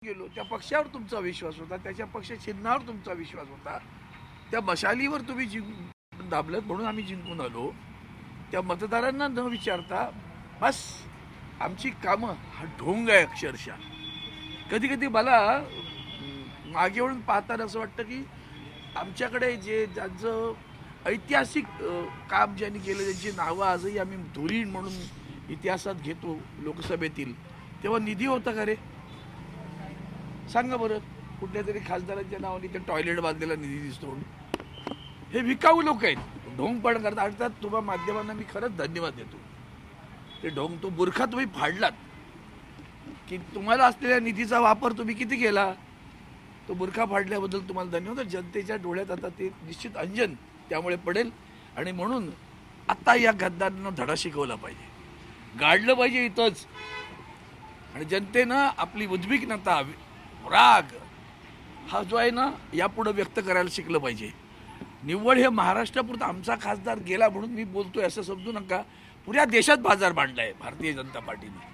गेलो त्या पक्षावर तुमचा विश्वास होता, त्याच्या पक्ष चिन्हावर तुमचा विश्वास होता, त्या मशालीवर तुम्ही दाबलत म्हणून आम्ही जिंकून आलो. त्या मतदारांना न विचारता बस आमची कामं हा ढोंग आहे अक्षरशः. कधी कधी मला मागे वळून पाहताना असं वाटतं की आमच्याकडे जे ज्यांचं ऐतिहासिक काम ज्यांनी केलं त्यांची नावं आजही आम्ही धुरीण म्हणून इतिहासात घेतो लोकसभेतील, तेव्हा निधी होता का रे? सांगा बरं, कुठल्या तरी खासदारांच्या नावाने त्या टॉयलेट बांधलेला निधी दिसतो. हे विकाऊ लोक आहेत, ढोंगपण करतात. अर्थात तुम्हा माध्यमांना मी खरंच धन्यवाद देतो. ते ढोंग तो बुरखा तुम्ही फाडलात की तुम्हाला असलेल्या निधीचा वापर तुम्ही किती केला, तो बुरखा फाडल्याबद्दल तुम्हाला धन्यवाद. जनतेच्या डोळ्यात आता ते निश्चित अंजन त्यामुळे पडेल आणि म्हणून आता या गद्दारांना धडा शिकवला पाहिजे, गाडलं पाहिजे इथंच. आणि जनतेनं आपली उद्विग्नता, राग हा जो आहे ना यापुढे व्यक्त करायला शिकलं पाहिजे. निव्वळ हे महाराष्ट्रापुरतं आमचा खासदार गेला म्हणून मी बोलतोय असं समजू नका. पुऱ्या देशात बाजार मांडला आहे भारतीय जनता पार्टीने.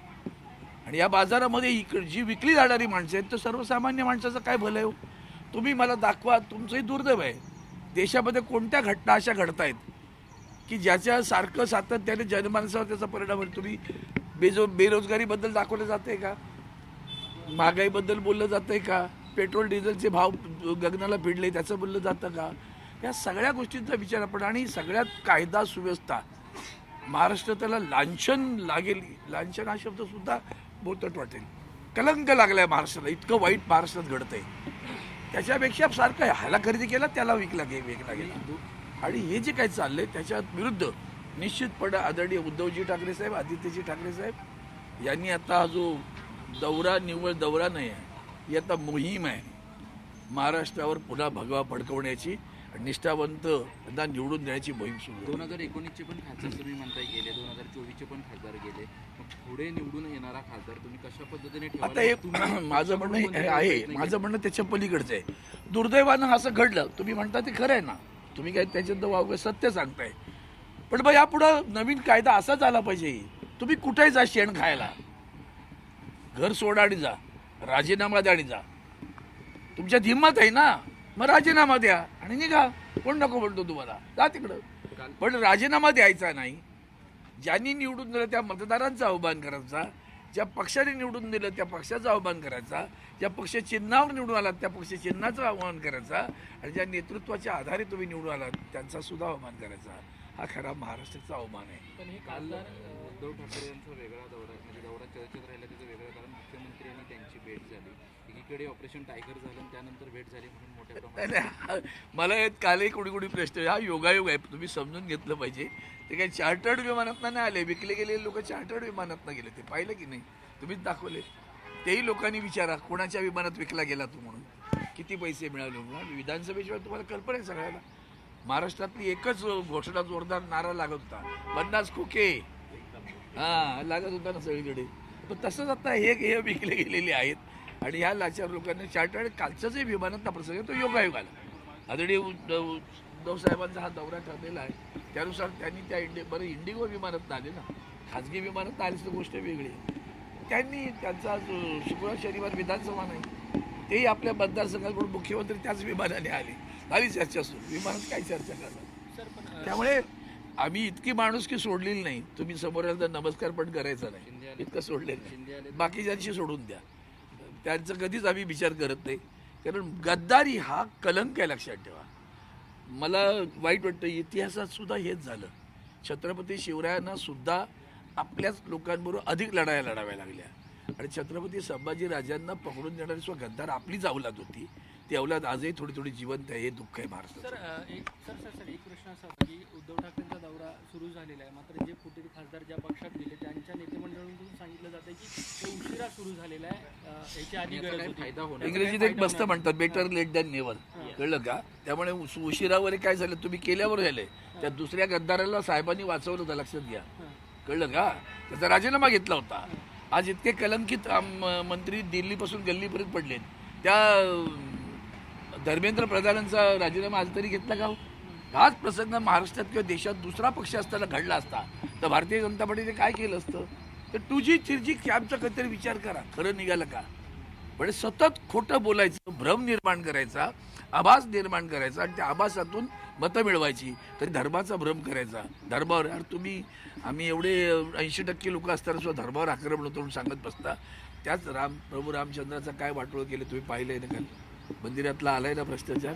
आणि या बाजारामध्ये जी विकली जाणारी माणसं आहेत तर सर्वसामान्य माणसाचं काय भलं आहे? तुम्ही मला दाखवा. तुमचंही दुर्दैव आहे, देशामध्ये कोणत्या घटना अशा घडत आहेत की ज्याच्या सारखं सातत्याने जनमानसावर त्याचा परिणाम होईल. तुम्ही बेरोजगारीबद्दल दाखवलं जाते का? महागाईबद्दल बोललं जातंय का? पेट्रोल डिझेलचे भाव गगनाला भिडले त्याचं बोललं जातं का? या सगळ्या गोष्टींचा विचार आपण. आणि सगळ्यात कायदा सुव्यवस्था महाराष्ट्र त्याला लांछन लागेल. लांछन हा शब्द सुद्धा बोलतट वाटेल. कलंक लागलाय महाराष्ट्राला, इतकं वाईट महाराष्ट्रात घडतंय. त्याच्यापेक्षा सारखं ह्याला खरेदी केला त्याला विकला गेला. आणि हे जे काही चाललंय त्याच्या विरुद्ध निश्चितपणे आदरणीय उद्धवजी ठाकरे साहेब, आदित्यजी ठाकरे साहेब यांनी आता हा जो दौरा निव्वळ दौरा नाही आहे, ही आता मोहीम आहे महाराष्ट्रावर पुन्हा भगवा फडकवण्याची, निष्ठावंत निवडून देण्याची मोहीम सुरू. 2019चे पण खासदार तुम्ही म्हणताय गेले, 2024चे पण खासदार गेले, मग पुढे निवडून येणारा खासदार तुम्ही कशा पद्धतीने आता हे माझं म्हणणं आहे, माझं म्हणणं त्याच्या पलीकडचं आहे. दुर्दैवानं असं घडलं. तुम्ही म्हणता ते खरं आहे ना, तुम्ही काय त्याच्यात वावगं सत्य सांगताय. पण मग यापुढं नवीन कायदा असाच आला पाहिजे. तुम्ही कुठेही जा शेण खायला, घर सोडा आणि जा, राजीनामा द्या आणि जा. तुमच्यात हिंमत आहे ना, मग राजीनामा द्या आणि निघा. कोण नको म्हणतो तुम्हाला, जा तिकडं. पण राजीनामा द्यायचा नाही. ज्यांनी निवडून दिलं त्या मतदारांचा आव्हान करायचा, ज्या पक्षाने निवडून दिलं त्या पक्षाचं आव्हान करायचा, ज्या पक्ष चिन्हावर निवडून आलात त्या पक्ष चिन्हाचं आव्हान करायचा, आणि ज्या नेतृत्वाच्या आधारे तुम्ही निवडून आलात त्यांचा सुद्धा आव्हान करायचा. हा खरा महाराष्ट्राचा अवमान आहे. पण हे खासदार उद्धव ठाकरे यांचा वेगळा दौरा, म्हणजे दौरा चर्चेत राहिला त्याचं वेगळं कारण मुख्यमंत्री आणि त्यांची भेट झाली. एकीकडे ऑपरेशन टायगर झालं आणि त्यानंतर भेट झाली म्हणून मोठ्या प्रमाणात. मला कालही कोणी प्रश्न, हा योगायोग आहे, तुम्ही समजून घेतलं पाहिजे. ते काही चार्टर्ड विमानातनं नाही आले, विकले गेलेले लोक चार्टर्ड विमानातनं गेले. ते पाहिलं की नाही, तुम्हीच दाखवले. तेही लोकांनी विचारा कोणाच्या विमानात विकला गेला तू म्हणून, किती पैसे मिळाले म्हणून. विधानसभेशिवाय तुम्हाला कल्पना आहे सगळ्याला. महाराष्ट्रातली एकच घोषणा जोरदार नारा लागत होता, 50 खोके लागत होता ना सगळीकडे. पण तसंच आता हे विकले गेलेले आहेत. आणि ह्या लाचार लोकांना चार्टर्ड कालचं जे विमानातला प्रसंग तो योगायोग आला. आदरणीय उद्धव साहेबांचा हा दौरा ठरलेला आहे, त्यानुसार त्यांनी त्या इंडिगो विमानात आले ना, खाजगी विमानात आलीच तर गोष्ट वेगळी. त्यांनी त्यांचा शुक्रवार शनिवार विधानसभा नाही, तेही आपल्या मतदारसंघाकडून मुख्यमंत्री त्याच विमानाने आले. झाली चर्चा सुरू, विमानात काय चर्चा करणार. त्यामुळे आम्ही इतकी माणुसकी सोडलेली नाही. तुम्ही समोर नमस्कार पण करायचा नाही, इतकं सोडलेलं नाही. बाकीच्यांशी सोडून द्या, त्यांचं कधीच आम्ही विचार करत नाही. कारण गद्दारी हा कलंक आहे, लक्षात ठेवा. मला वाईट वाटतं, इतिहासात सुद्धा हेच झालं. छत्रपती शिवरायांना सुद्धा आपल्याच लोकांबरोबर अधिक लढाया लढाव्या लागल्या. आणि छत्रपती संभाजी राजांना पकडून देणारी सुद्धा गद्दार आपलीच अवलाद होती. ती अवलाद आजही थोडी थोडी जिवंत आहे. हे दुःख आहे महाराष्ट्रात. एक प्रश्न असा होता की उद्धव ठाकरेंचा दौरा सुरू झालेला आहे, मात्र जे फुटेरी खासदार ज्या पक्षात गेले त्यांच्या नेतेमंडळाकडून सांगितलं जातं की ते उशिरा सुरू झालेला आहे, याची आधी गरज होती. फायदा होणार. इंग्रजीत एक मस्त म्हणतात, बेटर लेट दॅन नेव्हर. कळलं का? त्यामुळे उशिरा वगैरे काय झालं, तुम्ही केल्यावर झालंय. त्या दुसऱ्या गद्दाराला साहेबांनी वाचवलं होतं, लक्षात घ्या. कळलं का? त्याचा राजीनामा घेतला होता. आज इतके कलंकित मंत्री दिल्लीपासून गल्लीपर्यंत पडलेत. त्या धर्मेंद्र प्रधानांचा राजीनामा आज तरी घेतला का? हाच प्रसंग महाराष्ट्रात किंवा देशात दुसरा पक्ष असताना घडला असता तर भारतीय जनता पार्टीने काय केलं असतं? तर 2G 3G कॅबचा काहीतरी विचार करा. खरं निघालं का? म्हणजे सतत खोटं बोलायचं, भ्रम निर्माण करायचा, आभास निर्माण करायचा आणि त्या आभासातून मतं मिळवायची. तरी धर्माचा भ्रम करायचा. धर्मावर यार आम्ही एवढे 80% लोक असताना सुद्धा धर्मावर आक्रमण होतो म्हणून सांगत बसता. त्याच प्रभू रामचंद्राचा काय वाटोळं केलं तुम्ही पाहिलंय ना? काल मंदिरातला आलाय ना भ्रष्टाचार.